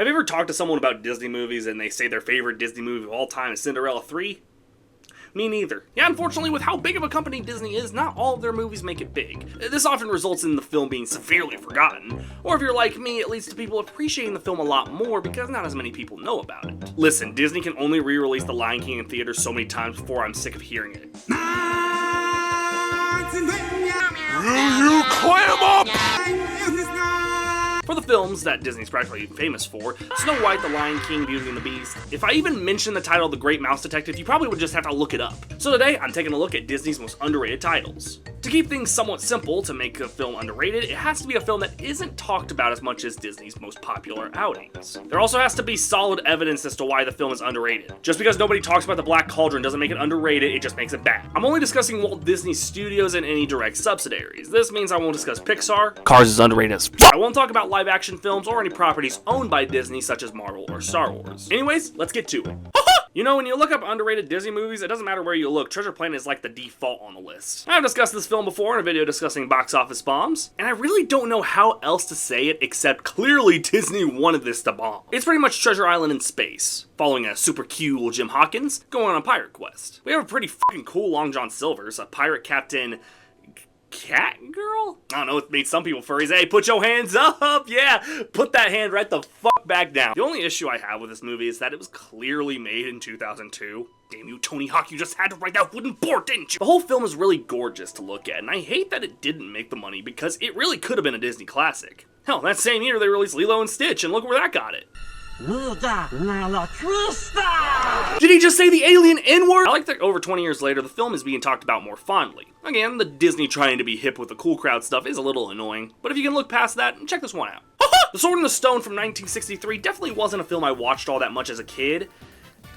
Have you ever talked to someone about Disney movies and they say their favorite Disney movie of all time is Cinderella 3? Me neither. Yeah, unfortunately, with how big of a company Disney is, not all of their movies make it big. This often results in the film being severely forgotten, or if you're like me, it leads to people appreciating the film a lot more because not as many people know about it. Listen, Disney can only re-release The Lion King in theaters so many times before I'm sick of hearing it. Will you clam up? For the films that Disney's practically famous for, Snow White, The Lion King, Beauty and the Beast, if I even mention the title The Great Mouse Detective, you probably would just have to look it up. So today, I'm taking a look at Disney's most underrated titles. To keep things somewhat simple to make a film underrated, it has to be a film that isn't talked about as much as Disney's most popular outings. There also has to be solid evidence as to why the film is underrated. Just because nobody talks about The Black Cauldron doesn't make it underrated, it just makes it bad. I'm only discussing Walt Disney Studios and any direct subsidiaries. This means I won't discuss Pixar. Cars is underrated as fuck. I won't talk about live-action films or any properties owned by Disney such as Marvel or Star Wars. Anyways, let's get to it. You know, when you look up underrated Disney movies, it doesn't matter where you look, Treasure Planet is like the default on the list. I've discussed this film before in a video discussing box office bombs, and I really don't know how else to say it except clearly Disney wanted this to bomb. It's pretty much Treasure Island in space, following a super cool Jim Hawkins going on a pirate quest. We have a pretty fucking cool Long John Silver's, a pirate captain Cat girl? I don't know, it made some people furries. Hey, put your hands up! Yeah, put that hand right the fuck back down. The only issue I have with this movie is that it was clearly made in 2002. Damn you, Tony Hawk, you just had to write that wooden board, didn't you? The whole film is really gorgeous to look at, and I hate that it didn't make the money because it really could have been a Disney classic. Hell, that same year they released Lilo and Stitch, and look where that got it. Did he just say the alien N-word? I like that over 20 years later, the film is being talked about more fondly. Again, the Disney trying to be hip with the cool crowd stuff is a little annoying, but if you can look past that, check this one out. The Sword in the Stone from 1963 definitely wasn't a film I watched all that much as a kid,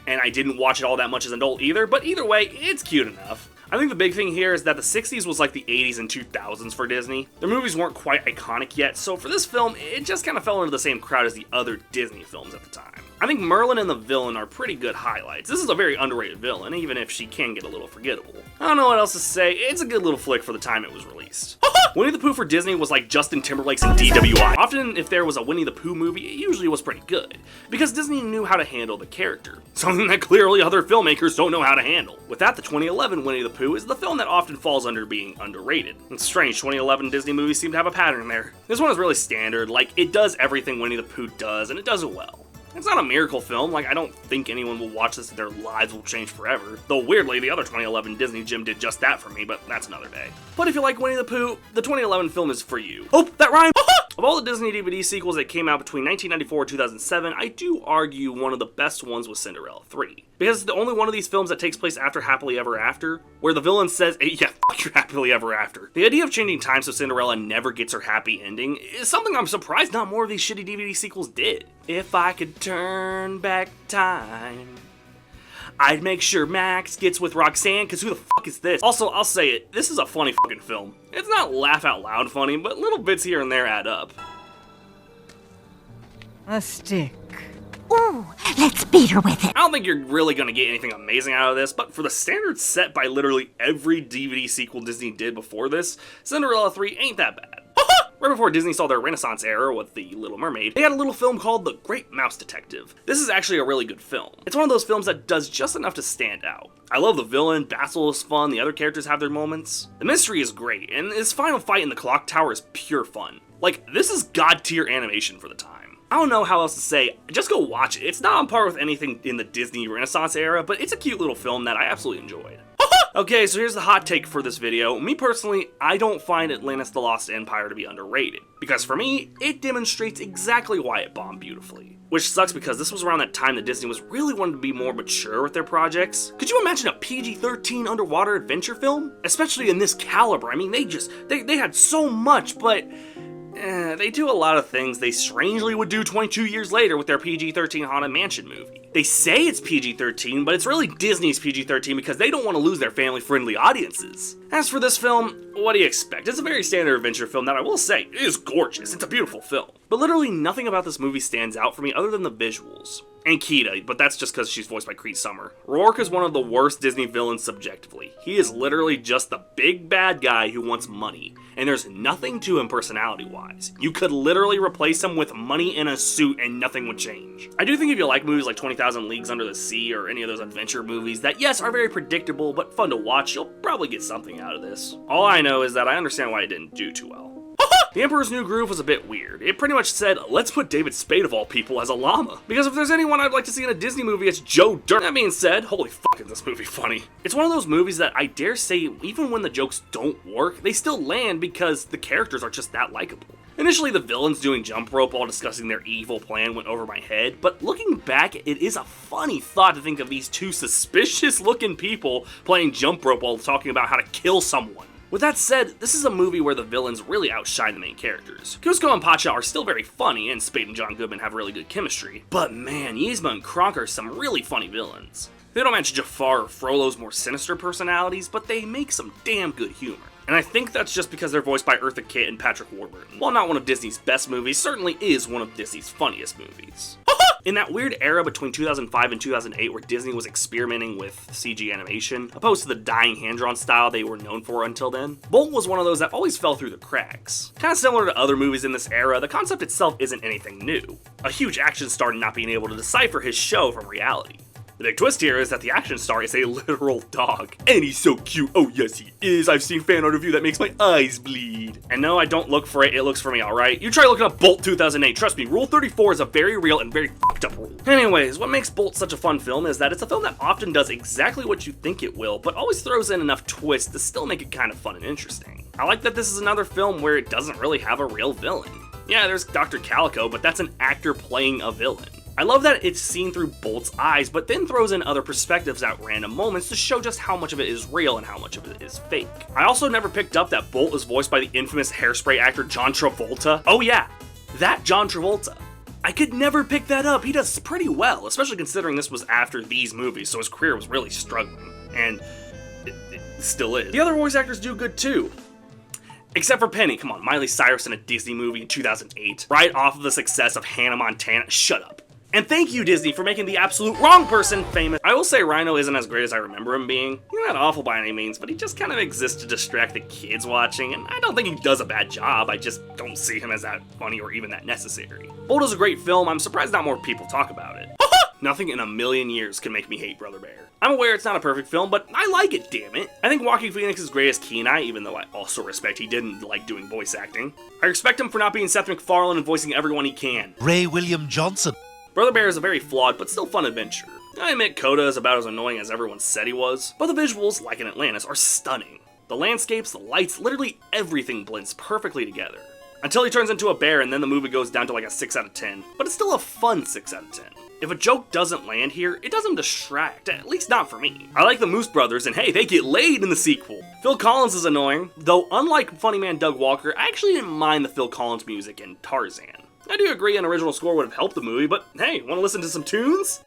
and I didn't watch it all that much as an adult either, but either way, it's cute enough. I think the big thing here is that the 60s was like the 80s and 2000s for Disney. Their movies weren't quite iconic yet, so for this film, it just kind of fell into the same crowd as the other Disney films at the time. I think Merlin and the villain are pretty good highlights. This is a very underrated villain, even if she can get a little forgettable. I don't know what else to say, it's a good little flick for the time it was released. Winnie the Pooh for Disney was like Justin Timberlake's and DWI. Often, if there was a Winnie the Pooh movie, it usually was pretty good, because Disney knew how to handle the character, something that clearly other filmmakers don't know how to handle. With that, the 2011 Winnie the Pooh is the film that often falls under being underrated. It's strange, 2011 Disney movies seem to have a pattern there. This one is really standard, like, it does everything Winnie the Pooh does, and it does it well. It's not a miracle film, like I don't think anyone will watch this and their lives will change forever. Though weirdly, the other 2011 Disney Gem did just that for me, but that's another day. But if you like Winnie the Pooh, the 2011 film is for you. Oh, that rhymed! Of all the Disney DVD sequels that came out between 1994 and 2007, I do argue one of the best ones was Cinderella 3. Because it's the only one of these films that takes place after Happily Ever After, where the villain says, hey, yeah, fuck your Happily Ever After. The idea of changing time so Cinderella never gets her happy ending is something I'm surprised not more of these shitty DVD sequels did. If I could turn back time, I'd make sure Max gets with Roxanne, because who the fuck is this? Also, I'll say it, this is a funny fucking film. It's not laugh out loud funny, but little bits here and there add up. A stick. Ooh, let's beat her with it. I don't think you're really gonna get anything amazing out of this, but for the standards set by literally every DVD sequel Disney did before this, Cinderella 3 ain't that bad. Right before Disney saw their Renaissance era with The Little Mermaid, they had a little film called The Great Mouse Detective. This is actually a really good film. It's one of those films that does just enough to stand out. I love the villain, Basil is fun, the other characters have their moments. The mystery is great, and his final fight in the clock tower is pure fun. Like, this is god tier animation for the time. I don't know how else to say, just go watch it. It's not on par with anything in the Disney Renaissance era, but it's a cute little film that I absolutely enjoyed. Okay, so here's the hot take for this video. Me personally, I don't find Atlantis the Lost Empire to be underrated, because for me, it demonstrates exactly why it bombed beautifully. Which sucks because this was around that time that Disney was really wanting to be more mature with their projects. Could you imagine a PG-13 underwater adventure film? Especially in this caliber, I mean, they had so much, but they do a lot of things they strangely would do 22 years later with their PG-13 Haunted Mansion movie. They say it's PG-13, but it's really Disney's PG-13 because they don't want to lose their family-friendly audiences. As for this film, what do you expect? It's a very standard adventure film that I will say is gorgeous. It's a beautiful film. But literally nothing about this movie stands out for me other than the visuals. And Kida, but that's just because she's voiced by Cree Summer. Rourke is one of the worst Disney villains subjectively. He is literally just the big bad guy who wants money. and there's nothing to him personality-wise. You could literally replace him with money in a suit and nothing would change. I do think if you like movies like 20,000 Leagues Under the Sea or any of those adventure movies that, yes, are very predictable but fun to watch, you'll probably get something out of this. All I know is that I understand why it didn't do too well. The Emperor's New Groove was a bit weird. It pretty much said, let's put David Spade of all people as a llama. Because if there's anyone I'd like to see in a Disney movie, it's Joe Dirt. That being said, holy fuck is this movie funny. It's one of those movies that I dare say, even when the jokes don't work, they still land because the characters are just that likable. Initially, the villains doing jump rope while discussing their evil plan went over my head, but looking back, it is a funny thought to think of these two suspicious looking people playing jump rope while talking about how to kill someone. With that said, this is a movie where the villains really outshine the main characters. Kuzco and Pacha are still very funny, and Spade and John Goodman have really good chemistry, but man, Yzma and Kronk are some really funny villains. They don't match Jafar or Frollo's more sinister personalities, but they make some damn good humor. And I think that's just because they're voiced by Eartha Kitt and Patrick Warburton. While not one of Disney's best movies, certainly is one of Disney's funniest movies. In that weird era between 2005 and 2008 where Disney was experimenting with CG animation, opposed to the dying hand-drawn style they were known for until then, Bolt was one of those that always fell through the cracks. Kinda similar to other movies in this era, the concept itself isn't anything new. A huge action star not being able to decipher his show from reality. The big twist here is that the action star is a literal dog. And he's so cute. Oh yes he is. I've seen fan art of you that makes my eyes bleed. And no, I don't look for it. It looks for me, alright? You try looking up Bolt 2008. Trust me, Rule 34 is a very real and very fucked up rule. Anyways, what makes Bolt such a fun film is that it's a film that often does exactly what you think it will, but always throws in enough twists to still make it kind of fun and interesting. I like that this is another film where it doesn't really have a real villain. Yeah, there's Dr. Calico, but that's an actor playing a villain. I love that it's seen through Bolt's eyes, but then throws in other perspectives at random moments to show just how much of it is real and how much of it is fake. I also never picked up that Bolt is voiced by the infamous Hairspray actor John Travolta. Oh yeah, that John Travolta. I could never pick that up. He does pretty well, especially considering this was after these movies, so his career was really struggling. And it still is. The other voice actors do good too. Except for Penny, come on, Miley Cyrus in a Disney movie in 2008, right off of the success of Hannah Montana. Shut up. And thank you, Disney, for making the absolute wrong person famous. I will say Rhino isn't as great as I remember him being. He's not awful by any means, but he just kind of exists to distract the kids watching, and I don't think he does a bad job. I just don't see him as that funny or even that necessary. Bolt is a great film. I'm surprised not more people talk about it. Nothing in a million years can make me hate Brother Bear. I'm aware it's not a perfect film, but I like it, damn it. I think Joaquin Phoenix is great as Kenai, even though I also respect he didn't like doing voice acting. I respect him for not being Seth MacFarlane and voicing everyone he can. Ray William Johnson. Brother Bear is a very flawed but still fun adventure. I admit Coda is about as annoying as everyone said he was, but the visuals, like in Atlantis, are stunning. The landscapes, the lights, literally everything blends perfectly together. Until he turns into a bear and then the movie goes down to like a 6 out of 10, but it's still a fun 6 out of 10. If a joke doesn't land here, it doesn't distract, at least not for me. I like the Moose Brothers, and hey, they get laid in the sequel. Phil Collins is annoying, though unlike funny man Doug Walker, I actually didn't mind the Phil Collins music in Tarzan. I do agree an original score would have helped the movie, but hey, want to listen to some tunes?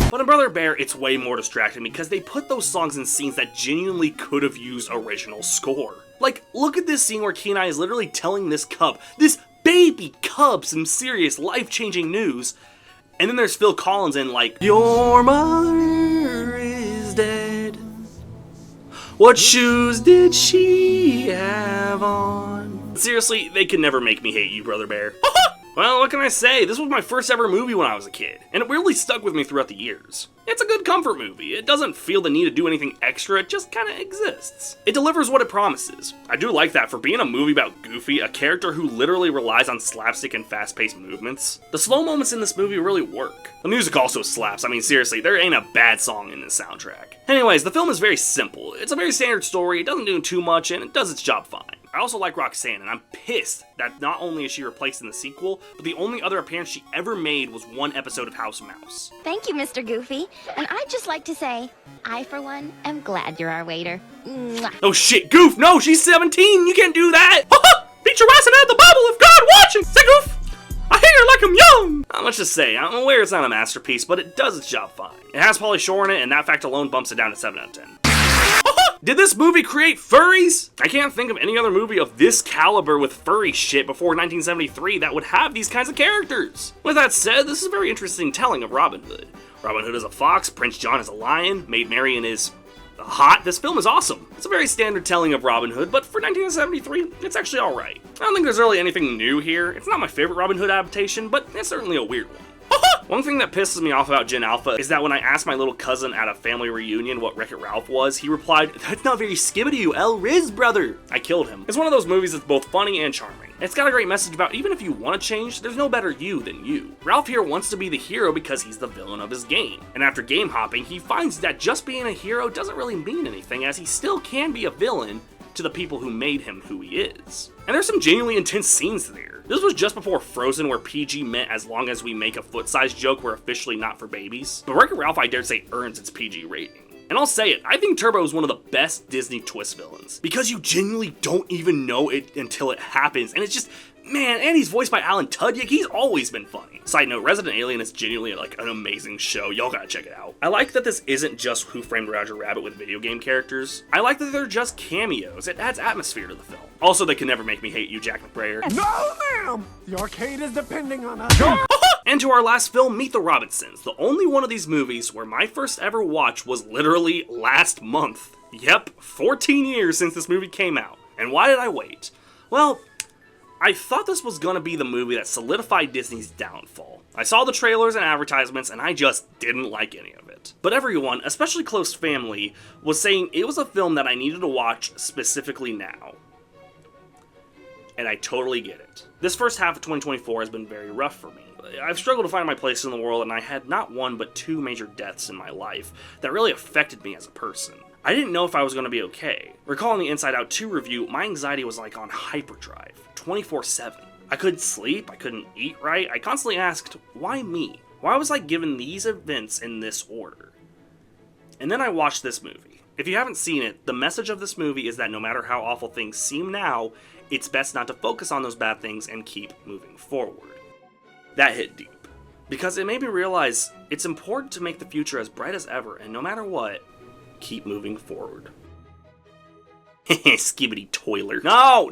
But in Brother Bear, it's way more distracting because they put those songs in scenes that genuinely could have used original score. Like, look at this scene where Kenai is literally telling this cub, this baby cub, some serious life-changing news, and then there's Phil Collins in like, your mother is dead. What shoes did she have on? Seriously, they could never make me hate you, Brother Bear. Well, what can I say? This was my first ever movie when I was a kid, and it really stuck with me throughout the years. It's a good comfort movie. It doesn't feel the need to do anything extra, it just kinda exists. It delivers what it promises. I do like that for being a movie about Goofy, a character who literally relies on slapstick and fast-paced movements. The slow moments in this movie really work. The music also slaps. I mean, seriously, there ain't a bad song in this soundtrack. Anyways, the film is very simple. It's a very standard story, it doesn't do too much, and it does its job fine. I also like Roxanne, and I'm pissed that not only is she replaced in the sequel, but the only other appearance she ever made was one episode of House Mouse. Thank you, Mr. Goofy. And I'd just like to say, I, for one, am glad you're our waiter. Mwah. Oh shit, Goof! No, she's 17! You can't do that! Beat your ass and out the Bible if God watching! Say, Goof! I hear you like I'm young! Not much to say. I'm aware it's not a masterpiece, but it does its job fine. It has Pauly Shore in it, and that fact alone bumps it down to 7 out of 10. Did this movie create furries? I can't think of any other movie of this caliber with furry shit before 1973 that would have these kinds of characters. With that said, this is a very interesting telling of Robin Hood. Robin Hood is a fox, Prince John is a lion, Maid Marian is hot, this film is awesome. It's a very standard telling of Robin Hood, but for 1973, it's actually alright. I don't think there's really anything new here. It's not my favorite Robin Hood adaptation, but it's certainly a weird one. One thing that pisses me off about Gen Alpha is that when I asked my little cousin at a family reunion what WreckIt Ralph was, he replied, "That's not very skibbity, El Riz, brother." I killed him. It's one of those movies that's both funny and charming. It's got a great message about even if you want to change, there's no better you than you. Ralph here wants to be the hero because he's the villain of his game. And after game hopping, he finds that just being a hero doesn't really mean anything, as he still can be a villain to the people who made him who he is. And there's some genuinely intense scenes there. This was just before Frozen, where PG meant as long as we make a foot-sized joke, we're officially not for babies. But WreckIt Ralph, I dare say, earns its PG rating. And I'll say it, I think Turbo is one of the best Disney twist villains, because you genuinely don't even know it until it happens, and it's just, man, and he's voiced by Alan Tudyk. He's always been funny. Side note, Resident Alien is genuinely like an amazing show. Y'all gotta check it out. I like that this isn't just Who Framed Roger Rabbit with video game characters. I like that they're just cameos. It adds atmosphere to the film. Also, they can never make me hate you, Jack McBrayer. No, ma'am! The arcade is depending on us. And to our last film, Meet the Robinsons, the only one of these movies where my first ever watch was literally last month. Yep, 14 years since this movie came out. And why did I wait? Well, I thought this was gonna be the movie that solidified Disney's downfall. I saw the trailers and advertisements and I just didn't like any of it. But everyone, especially close family, was saying it was a film that I needed to watch specifically now. And I totally get it. This first half of 2024 has been very rough for me. I've struggled to find my place in the world, and I had not one but two major deaths in my life that really affected me as a person. I didn't know if I was going to be okay. Recalling the Inside Out 2 review, my anxiety was like on hyperdrive, 24/7. I couldn't sleep, I couldn't eat right, I constantly asked, why me? Why was I given these events in this order? And then I watched this movie. If you haven't seen it, the message of this movie is that no matter how awful things seem now, it's best not to focus on those bad things and keep moving forward. That hit deep, because it made me realize it's important to make the future as bright as ever, and no matter what, keep moving forward. Skibbity toiler. No!